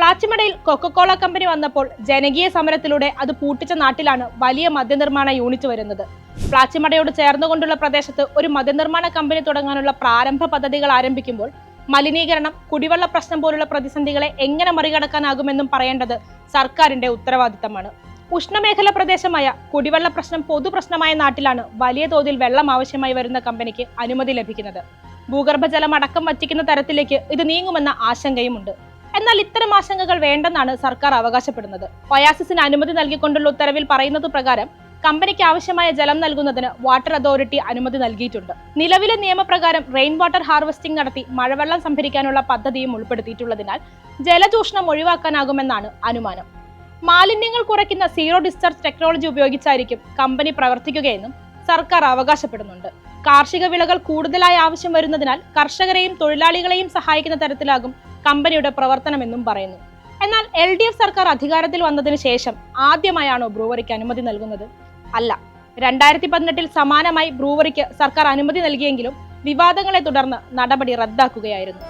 പ്ലാച്ചിമടയിൽ Coca Cola company വന്നപ്പോൾ ജനകീയ സമരത്തിലൂടെ അത് പൂട്ടിച്ച നാട്ടിലാണ് വലിയ മദ്യനിർമ്മാണ യൂണിറ്റ് വരുന്നത്. പ്ലാച്ചിമടയോട് ചേർന്നുകൊണ്ടുള്ള പ്രദേശത്ത് ഒരു മദ്യനിർമ്മാണ കമ്പനി തുടങ്ങാനുള്ള പ്രാരംഭ പദ്ധതികൾ ആരംഭിക്കുമ്പോൾ മലിനീകരണം, കുടിവെള്ള പ്രശ്നം പോലുള്ള പ്രതിസന്ധികളെ എങ്ങനെ മറികടക്കാനാകുമെന്നും പറയേണ്ടത് സർക്കാരിന്റെ ഉത്തരവാദിത്തമാണ്. ഉഷ്ണമേഖല പ്രദേശമായ കുടിവെള്ള പ്രശ്നം പൊതുപ്രശ്നമായ നാട്ടിലാണ് വലിയ തോതിൽ വെള്ളം ആവശ്യമായി വരുന്ന കമ്പനിക്ക് അനുമതി ലഭിക്കുന്നത്. ഭൂഗർഭജലം അടക്കം വറ്റിക്കുന്ന തരത്തിലേക്ക് ഇത് നീങ്ങുമെന്ന ആശങ്കയുമുണ്ട്. എന്നാൽ ഇത്തരം ആശങ്കകൾ വേണ്ടെന്നാണ് സർക്കാർ അവകാശപ്പെടുന്നത്. ഒയാസിസിന് അനുമതി നൽകിക്കൊണ്ടുള്ള ഉത്തരവിൽ പറയുന്നത് പ്രകാരം കമ്പനിക്ക് ആവശ്യമായ ജലം നൽകുന്നതിന് വാട്ടർ അതോറിറ്റി അനുമതി നൽകിയിട്ടുണ്ട്. നിലവിലെ നിയമപ്രകാരം റെയിൻ വാട്ടർ ഹാർവെസ്റ്റിംഗ് നടത്തി മഴവെള്ളം സംഭരിക്കാനുള്ള പദ്ധതിയും ഉൾപ്പെടുത്തിയിട്ടുള്ളതിനാൽ ജലചൂഷണം ഒഴിവാക്കാനാകുമെന്നാണ് അനുമാനം. മാലിന്യങ്ങൾ കുറയ്ക്കുന്ന സീറോ ഡിസ്ചാർജ് ടെക്നോളജി ഉപയോഗിച്ചായിരിക്കും കമ്പനി പ്രവർത്തിക്കുകയെന്നും സർക്കാർ അവകാശപ്പെടുന്നുണ്ട്. കാർഷിക വിളകൾ കൂടുതലായി ആവശ്യം വരുന്നതിനാൽ കർഷകരെയും തൊഴിലാളികളെയും സഹായിക്കുന്ന തരത്തിലാകും കമ്പനിയുടെ പ്രവർത്തനമെന്നും പറയുന്നു. എന്നാൽ LDF സർക്കാർ അധികാരത്തിൽ വന്നതിന് ശേഷം ആദ്യമായാണോ ബ്രൂവറിക്ക് അനുമതി നൽകുന്നത്? അല്ല. 2018 സമാനമായി ബ്രൂവറിക്ക് സർക്കാർ അനുമതി നൽകിയെങ്കിലും വിവാദങ്ങളെ തുടർന്ന് നടപടി റദ്ദാക്കുകയായിരുന്നു.